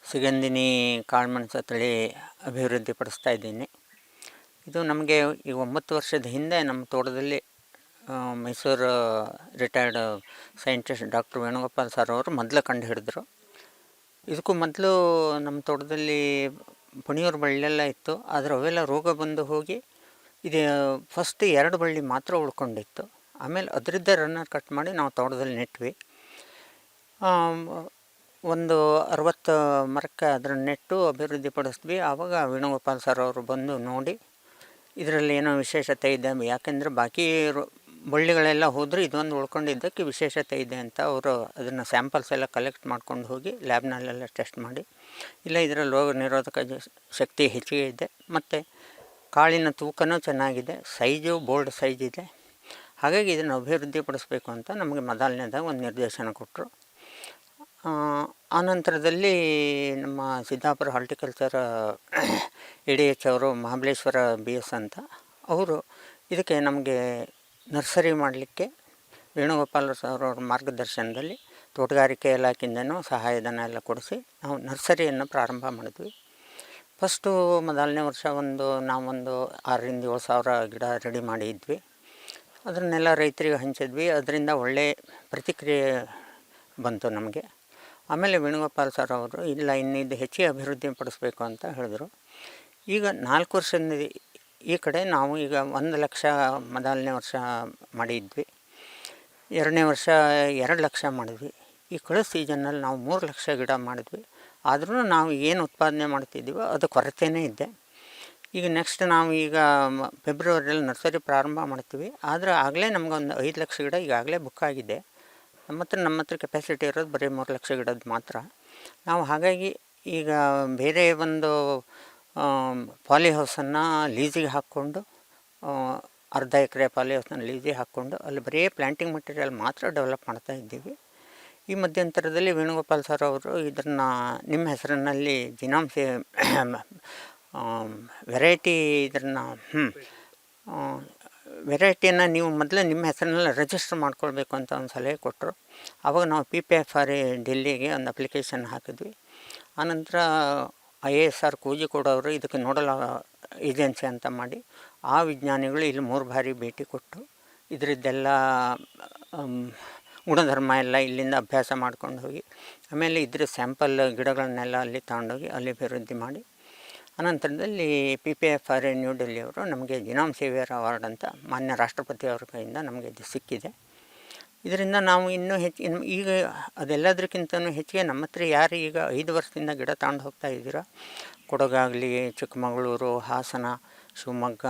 ಸಿಗಂದಿನಿ ಕಾಳುಮೆಣಸು ತಳಿ ಅಭಿವೃದ್ಧಿಪಡಿಸ್ತಾ ಇದ್ದೀನಿ. ಇದು ನಮಗೆ ಈಗ 9 ವರ್ಷದ ಹಿಂದೆ ನಮ್ಮ ತೋಟದಲ್ಲಿ Mysuru retired scientist doctor Venugopal sir ಅವರು ಮೊದಲು ಕಂಡು ಹಿಡಿದ್ರು. ಇದಕ್ಕೂ ಮೊದಲು ನಮ್ಮ ತೋಟದಲ್ಲಿ ಪಣಿಯೂರು ಬಳ್ಳಿಯೆಲ್ಲ ಇತ್ತು, ಆದರೆ ಅವೆಲ್ಲ ರೋಗ ಬಂದು ಹೋಗಿ ಇದು ಫಸ್ಟ್ 2 ಬಳ್ಳಿ ಮಾತ್ರ ಉಳ್ಕೊಂಡಿತ್ತು. ಆಮೇಲೆ ಅದರಿಂದ ರನ್ನರ್ ಕಟ್ ಮಾಡಿ ನಾವು ತೋಟದಲ್ಲಿ ನೆಟ್ವಿ. ಒಂದು 60 ಮರಕ್ಕೆ ಅದನ್ನು ನೆಟ್ಟು ಅಭಿವೃದ್ಧಿಪಡಿಸಿದ್ವಿ. ಆವಾಗ ವೇಣುಗೋಪಾಲ್ ಸರ್ ಅವರು ಬಂದು ನೋಡಿ ಇದರಲ್ಲಿ ಏನೋ ವಿಶೇಷತೆ ಇದೆ, ಯಾಕೆಂದರೆ ಬಾಕಿ ಬಳ್ಳಿಗಳೆಲ್ಲ ಹೋದರೆ ಇದೊಂದು ಉಳ್ಕೊಂಡಿದ್ದಕ್ಕೆ ವಿಶೇಷತೆ ಇದೆ ಅಂತ ಅವರು ಅದನ್ನು ಸ್ಯಾಂಪಲ್ಸ್ ಎಲ್ಲ ಕಲೆಕ್ಟ್ ಮಾಡ್ಕೊಂಡು ಹೋಗಿ ಲ್ಯಾಬ್ನಲ್ಲೆಲ್ಲ ಟೆಸ್ಟ್ ಮಾಡಿ, ಇಲ್ಲ ಇದರಲ್ಲಿ ರೋಗ ನಿರೋಧಕ ಶಕ್ತಿ ಹೆಚ್ಚಿಗೆ ಇದೆ ಮತ್ತು ಕಾಳಿನ ತೂಕನೂ ಚೆನ್ನಾಗಿದೆ, ಸೈಜು ಬೋಲ್ಡ್ ಸೈಜ್ ಇದೆ. ಹಾಗಾಗಿ ಇದನ್ನು ಅಭಿವೃದ್ಧಿಪಡಿಸ್ಬೇಕು ಅಂತ ನಮಗೆ ಮೊದಲನೇದಾಗ ಒಂದು ನಿರ್ದೇಶನ ಕೊಟ್ಟರು. ಆನಂತರದಲ್ಲಿ ನಮ್ಮ ಸಿದ್ದಾಪುರ ಹಾರ್ಟಿಕಲ್ಚರ್ ADH ಅವರು ಮಹಾಬಲೇಶ್ವರ BS ಅಂತ ಅವರು ಇದಕ್ಕೆ ನಮಗೆ ನರ್ಸರಿ ಮಾಡಲಿಕ್ಕೆ ವೇಣುಗೋಪಾಲ್ ಸರ್ ಅವ್ರ ಮಾರ್ಗದರ್ಶನದಲ್ಲಿ ತೋಟಗಾರಿಕೆ ಇಲಾಖೆಯಿಂದನೂ ಸಹಾಯಧನ ಎಲ್ಲ ಕೊಡಿಸಿ ನಾವು ನರ್ಸರಿಯನ್ನು ಪ್ರಾರಂಭ ಮಾಡಿದ್ವಿ. ಫಸ್ಟು ಮೊದಲನೇ ವರ್ಷ ನಾವೊಂದು 6,000 to 7,000 ಗಿಡ ರೆಡಿ ಮಾಡಿದ್ವಿ. ಅದನ್ನೆಲ್ಲ ರೈತರಿಗೆ ಹಂಚಿದ್ವಿ. ಅದರಿಂದ ಒಳ್ಳೆಯ ಪ್ರತಿಕ್ರಿಯೆ ಬಂತು ನಮಗೆ. ಆಮೇಲೆ ವೇಣುಗೋಪಾಲ್ ಸರ್ ಅವರು ಇಲ್ಲ ಇನ್ನಿದು ಹೆಚ್ಚಿಗೆ ಅಭಿವೃದ್ಧಿ ಪಡಿಸ್ಬೇಕು ಅಂತ ಹೇಳಿದ್ರು. ಈಗ 4 ವರ್ಷದಿಂದ ಈ ಕಡೆ ನಾವು ಈಗ 1 ಲಕ್ಷ ಮೊದಲನೇ ವರ್ಷ ಮಾಡಿದ್ವಿ, 2ನೇ ವರ್ಷ 2 ಲಕ್ಷ ಮಾಡಿದ್ವಿ. ಈ ಕಳೆದ ಸೀಸನ್ನಲ್ಲಿ ನಾವು 3 ಲಕ್ಷ ಗಿಡ ಮಾಡಿದ್ವಿ. ಆದ್ರೂ ನಾವು ಏನು ಉತ್ಪಾದನೆ ಮಾಡ್ತಿದ್ದೀವೋ ಅದು ಕೊರತೆಯೇ ಇದೆ. ಈಗ ನೆಕ್ಸ್ಟ್ ನಾವು ಈಗ ಫೆಬ್ರವರಿಯಲ್ಲಿ ನರ್ಸರಿ ಪ್ರಾರಂಭ ಮಾಡ್ತೀವಿ. ಆದರೆ ಆಗಲೇ ನಮಗೊಂದು 5 ಲಕ್ಷ ಗಿಡ ಈಗಾಗಲೇ ಬುಕ್ ಆಗಿದೆ. ನಮ್ಮ ಹತ್ರ ಕೆಪಾಸಿಟಿ ಇರೋದು ಬರೀ 3 ಲಕ್ಷ ಗಿಡದ ಮಾತ್ರ. ನಾವು ಹಾಗಾಗಿ ಈಗ ಬೇರೆ ಒಂದು ಪಾಲಿ ಹೌಸನ್ನು ಲೀಸಿಗೆ ಹಾಕ್ಕೊಂಡು, ಅರ್ಧ ಎಕರೆ ಪಾಲಿ ಹೌಸನ್ನು ಲೀಸಿಗೆ ಹಾಕ್ಕೊಂಡು ಅಲ್ಲಿ ಬರೀ ಪ್ಲ್ಯಾಂಟಿಂಗ್ ಮಟೀರಿಯಲ್ ಮಾತ್ರ ಡೆವಲಪ್ ಮಾಡ್ತಾ ಇದ್ದೀವಿ. ಈ ಮಧ್ಯಂತರದಲ್ಲಿ ವೇಣುಗೋಪಾಲ್ ಸರ್ ಅವರು ಇದನ್ನು ನಿಮ್ಮ ಹೆಸರಿನಲ್ಲಿ ಜಿನಾಮ್ಸಿ ವೆರೈಟಿ ವೆರೈಟಿಯನ್ನು ನೀವು ಮೊದಲೇ ನಿಮ್ಮ ಹೆಸರಿನಲ್ಲಿ ರಿಜಿಸ್ಟರ್ ಮಾಡ್ಕೊಳ್ಬೇಕು ಅಂತ ಒಂದು ಸಲಹೆ ಕೊಟ್ಟರು. ಆವಾಗ ನಾವು PPFRA ಡೆಲ್ಲಿಗೆ ಒಂದು ಅಪ್ಲಿಕೇಶನ್ ಹಾಕಿದ್ವಿ. ಆನಂತರ IASR ಕೋಜಿಕೋಡ್ ಅವರು ಇದಕ್ಕೆ ನೋಡಲ್ ಏಜೆನ್ಸಿ ಅಂತ ಮಾಡಿ ಆ ವಿಜ್ಞಾನಿಗಳು ಇಲ್ಲಿ 3 ಬಾರಿ ಭೇಟಿ ಕೊಟ್ಟು ಇದರದ್ದೆಲ್ಲ ಗುಣಧರ್ಮ ಎಲ್ಲ ಇಲ್ಲಿಂದ ಅಭ್ಯಾಸ ಮಾಡ್ಕೊಂಡು ಹೋಗಿ ಆಮೇಲೆ ಇದ್ರ ಸ್ಯಾಂಪಲ್ ಗಿಡಗಳನ್ನೆಲ್ಲ ಅಲ್ಲಿ ತಗೊಂಡೋಗಿ ಅಲ್ಲಿ ಅಭಿವೃದ್ಧಿ ಮಾಡಿ ಅನಂತರದಲ್ಲಿ PPFRA ನ್ಯೂ ಡೆಲ್ಲಿಯವರು ನಮಗೆ ಜಿನಾಮ್ ಸೇವಿಯರ್ ಅವಾರ್ಡ್ ಅಂತ ಮಾನ್ಯ ರಾಷ್ಟ್ರಪತಿಯವರ ಕೈಯಿಂದ ನಮಗೆ ಇದು ಸಿಕ್ಕಿದೆ. ಇದರಿಂದ ನಾವು ಇನ್ನೂ ಈಗ ಅದೆಲ್ಲದಕ್ಕಿಂತಲೂ ಹೆಚ್ಚಿಗೆ ನಮ್ಮ ಹತ್ರ ಯಾರು ಈಗ 5 ವರ್ಷದಿಂದ ಗಿಡ ತಗೊಂಡು ಹೋಗ್ತಾ ಇದ್ದೀರಾ, ಕೊಡಗಾಗಲಿ, ಚಿಕ್ಕಮಗಳೂರು, ಹಾಸನ, ಶಿವಮೊಗ್ಗ,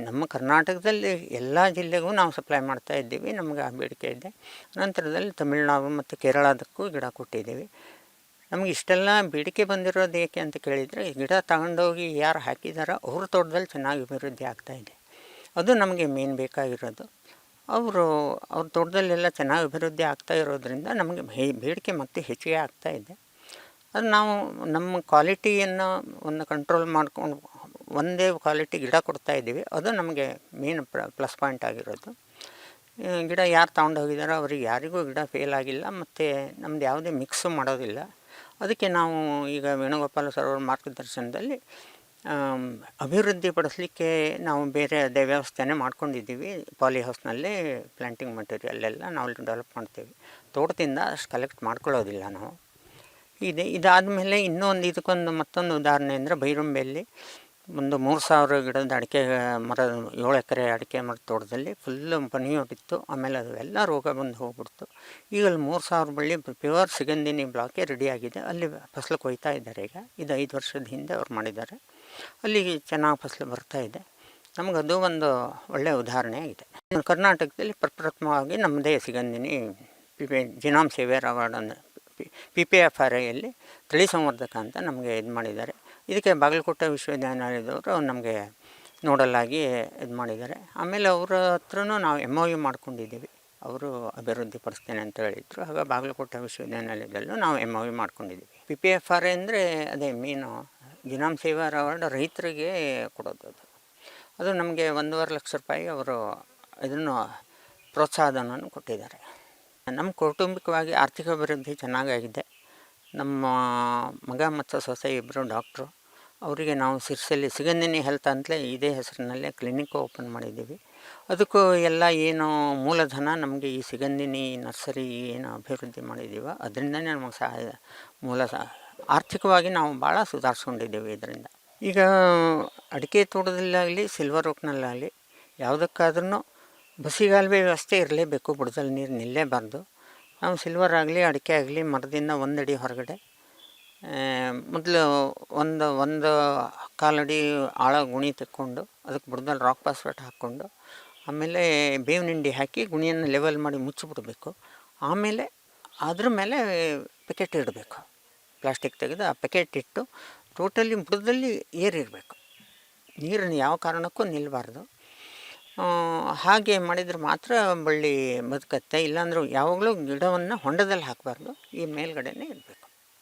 ನಮ್ಮ ಕರ್ನಾಟಕದಲ್ಲಿ ಎಲ್ಲ ಜಿಲ್ಲೆಗೂ ನಾವು ಸಪ್ಲೈ ಮಾಡ್ತಾ ಇದ್ದೀವಿ. ನಮಗೆ ಆ ಬೇಡಿಕೆ ಇದೆ. ನಂತರದಲ್ಲಿ ತಮಿಳುನಾಡು ಮತ್ತು ಕೇರಳದಕ್ಕೂ ಗಿಡ ಕೊಟ್ಟಿದ್ದೀವಿ. ನಮಗೆ ಇಷ್ಟೆಲ್ಲ ಬೇಡಿಕೆ ಬಂದಿರೋದು ಏಕೆ ಅಂತ ಕೇಳಿದರೆ, ಗಿಡ ತಗೊಂಡೋಗಿ ಯಾರು ಹಾಕಿದಾರೋ ಅವ್ರ ತೋಟದಲ್ಲಿ ಚೆನ್ನಾಗಿ ಅಭಿವೃದ್ಧಿ ಆಗ್ತಾಯಿದೆ. ಅದು ನಮಗೆ ಮೇನ್ ಬೇಕಾಗಿರೋದು. ಅವ್ರ ತೋಟದಲ್ಲೆಲ್ಲ ಚೆನ್ನಾಗಿ ಅಭಿವೃದ್ಧಿ ಆಗ್ತಾ ಇರೋದ್ರಿಂದ ನಮಗೆ ಬೇಡಿಕೆ ಮತ್ತೆ ಹೆಚ್ಚಿಗೆ ಆಗ್ತಾಯಿದೆ. ಅದು ನಾವು ನಮ್ಮ ಕ್ವಾಲಿಟಿಯನ್ನು ಒಂದು ಕಂಟ್ರೋಲ್ ಮಾಡ್ಕೊಂಡು ಒಂದೇ ಕ್ವಾಲಿಟಿ ಗಿಡ ಕೊಡ್ತಾಯಿದ್ದೀವಿ. ಅದು ನಮಗೆ ಮೇನ್ ಪ್ಲಸ್ ಪಾಯಿಂಟ್ ಆಗಿರೋದು. ಗಿಡ ಯಾರು ತಗೊಂಡು ಹೋಗಿದಾರೋ ಅವ್ರಿಗೆ ಯಾರಿಗೂ ಗಿಡ ಫೇಲ್ ಆಗಿಲ್ಲ ಮತ್ತು ನಮ್ದು ಯಾವುದೇ ಮಿಕ್ಸು ಮಾಡೋದಿಲ್ಲ. ಅದಕ್ಕೆ ನಾವು ಈಗ ವೇಣುಗೋಪಾಲ ಸರ್ ಅವ್ರ ಮಾರ್ಗದರ್ಶನದಲ್ಲಿ ಅಭಿವೃದ್ಧಿ ಪಡಿಸಲಿಕ್ಕೆ ನಾವು ಬೇರೆ ಅದೇ ವ್ಯವಸ್ಥೆನೇ ಮಾಡ್ಕೊಂಡಿದ್ದೀವಿ. ಪಾಲಿ ಹೌಸ್ನಲ್ಲೇ ಪ್ಲ್ಯಾಂಟಿಂಗ್ ಮಟೀರಿಯಲ್ಲೆಲ್ಲ ನಾವು ಡೆವಲಪ್ ಮಾಡ್ತೀವಿ. ತೋಟದಿಂದ ಅಷ್ಟು ಕಲೆಕ್ಟ್ ಮಾಡ್ಕೊಳ್ಳೋದಿಲ್ಲ ನಾವು. ಇದಾದಮೇಲೆ ಇದಕ್ಕೊಂದು ಮತ್ತೊಂದು ಉದಾಹರಣೆ ಅಂದರೆ ಬೈರುಂಬೆಯಲ್ಲಿ ಒಂದು 3,000 ಗಿಡದ ಅಡಿಕೆ ಮರ 7 ಎಕರೆ ಅಡಿಕೆ ಮರದ ತೋಟದಲ್ಲಿ ಫುಲ್ಲು ಪನಿ ಹೊಡಿತ್ತು. ಆಮೇಲೆ ಅವೆಲ್ಲ ರೋಗ ಬಂದು ಹೋಗ್ಬಿಡ್ತು. ಈಗ ಅಲ್ಲಿ 3,000 ಬಳ್ಳಿ ಪ್ಯೂರ್ ಸಿಗಂದಿನಿ ಬ್ಲಾಕೆ ರೆಡಿಯಾಗಿದೆ. ಅಲ್ಲಿ ಫಸಲು ಕೊಯ್ತಾ ಇದ್ದಾರೆ. ಇದು 5 ವರ್ಷದ ಹಿಂದೆ ಅವ್ರು ಮಾಡಿದ್ದಾರೆ. ಅಲ್ಲಿ ಚೆನ್ನಾಗಿ ಫಸಲು ಬರ್ತಾಯಿದೆ. ನಮಗದು ಒಂದು ಒಳ್ಳೆಯ ಉದಾಹರಣೆ ಆಗಿದೆ. ಕರ್ನಾಟಕದಲ್ಲಿ ಪ್ರಪ್ರಥಮವಾಗಿ ನಮ್ಮದೇ ಸಿಗಂದಿನಿ ಜಿನಾಮ್ ಸೇವಿಯರ್ ಅವಾರ್ಡನ್ನು PPFRAಯಲ್ಲಿ ತಳಿ ಸಂವರ್ಧಕ ಅಂತ ನಮಗೆ ಇದು ಮಾಡಿದ್ದಾರೆ. ಇದಕ್ಕೆ ಬಾಗಲಕೋಟೆ ವಿಶ್ವವಿದ್ಯಾನಿಲಯದವರು ನಮಗೆ ನೋಡಲಾಗಿ ಇದು ಮಾಡಿದ್ದಾರೆ. ಆಮೇಲೆ ಅವರ ಹತ್ರನೂ ನಾವು MOU ಮಾಡ್ಕೊಂಡಿದ್ದೀವಿ. ಅವರು ಅಭಿವೃದ್ಧಿ ಪಡಿಸ್ತೇನೆ ಅಂತ ಹೇಳಿದರು. ಆಗ ಬಾಗಲಕೋಟೆ ವಿಶ್ವವಿದ್ಯಾನಿಲಯದಲ್ಲೂ ನಾವು MOU ಮಾಡ್ಕೊಂಡಿದ್ದೀವಿ. PPFRA ಅಂದರೆ ಅದೇ ಮೀನು ಜಿನಾಮ್ ಸೇವಿಯರ್ ಅವಾರ್ಡ್ ರೈತರಿಗೆ ಕೊಡೋದು. ಅದು ನಮಗೆ 1.5 ಲಕ್ಷ ರೂಪಾಯಿ ಅವರು ಇದನ್ನು ಪ್ರೋತ್ಸಾಹಧನವನ್ನು ಕೊಟ್ಟಿದ್ದಾರೆ. ನಮ್ಮ ಕೌಟುಂಬಿಕವಾಗಿ ಆರ್ಥಿಕ ಅಭಿವೃದ್ಧಿ ಚೆನ್ನಾಗಾಗಿದೆ. ನಮ್ಮ ಮಗ ಮತ್ತು ಸೊಸೆ ಇಬ್ಬರು ಡಾಕ್ಟ್ರು. ಅವರಿಗೆ ನಾವು ಸಿರ್ಸಲ್ಲಿ ಸಿಗಂದಿನಿ ಹೆಲ್ತ್ ಅಂತಲೇ ಇದೇ ಹೆಸರಿನಲ್ಲೇ ಕ್ಲಿನಿಕ್ ಓಪನ್ ಮಾಡಿದ್ದೀವಿ. ಅದಕ್ಕೂ ಎಲ್ಲ ಏನು ಮೂಲಧನ ನಮಗೆ ಈ ಸಿಗಂದಿನಿ ನರ್ಸರಿ ಏನು ಅಭಿವೃದ್ಧಿ ಮಾಡಿದ್ದೀವೋ ಅದರಿಂದನೇ ನಮಗೆ ಸಹಾಯ ಆರ್ಥಿಕವಾಗಿ ನಾವು ಭಾಳ ಸುಧಾರಿಸ್ಕೊಂಡಿದ್ದೇವೆ ಇದರಿಂದ. ಈಗ ಅಡಿಕೆ ತೋಟದಲ್ಲಾಗಲಿ ಸಿಲ್ವರ್ ಓಕ್ನಲ್ಲಾಗಲಿ ಯಾವುದಕ್ಕಾದ್ರೂ ಬಸಿಗಾಲುವೆ ವ್ಯವಸ್ಥೆ ಇರಲೇಬೇಕು, ಬುಡದಲ್ಲಿ ನೀರು ನಿಲ್ಲೇಬಾರ್ದು. ನಾವು ಸಿಲ್ವರ್ ಆಗಲಿ ಅಡಿಕೆ ಆಗಲಿ ಮರದಿಂದ 1 ಅಡಿ ಹೊರಗಡೆ ಮೊದಲು ಒಂದು ಕಾಲಡಿ ಆಳ ಗುಣಿ ತೆಕ್ಕೊಂಡು ಅದಕ್ಕೆ ಬುಡದಲ್ಲಿ ರಾಕ್ ಪಾಸ್ಪೇಟ್ ಹಾಕ್ಕೊಂಡು ಆಮೇಲೆ ಬೇವಿನ ಹಿಂಡಿ ಹಾಕಿ ಗುಣಿಯನ್ನು ಲೆವೆಲ್ ಮಾಡಿ ಮುಚ್ಚಿಬಿಡ್ಬೇಕು. ಆಮೇಲೆ ಅದ್ರ ಮೇಲೆ ಪ್ಯಾಕೆಟ್ ಇಡಬೇಕು. ಪ್ಲಾಸ್ಟಿಕ್ ತೆಗೆದು ಆ ಪ್ಯಾಕೆಟ್ ಇಟ್ಟು ಟೋಟಲಿ ಬುಡದಲ್ಲಿ ಏರಿರಬೇಕು, ನೀರನ್ನು ಯಾವ ಕಾರಣಕ್ಕೂ ನಿಲ್ಲಬಾರ್ದು. ಹಾಗೆ ಮಾಡಿದರೆ ಮಾತ್ರ ಬಳ್ಳಿ ಬದುಕತ್ತೆ. ಇಲ್ಲಾಂದ್ರೆ ಯಾವಾಗಲೂ ಗಿಡವನ್ನು ಹೊಂಡದಲ್ಲಿ ಹಾಕಬಾರ್ದು, ಈ ಮೇಲ್ಗಡೆನೇ ಇರಬೇಕು.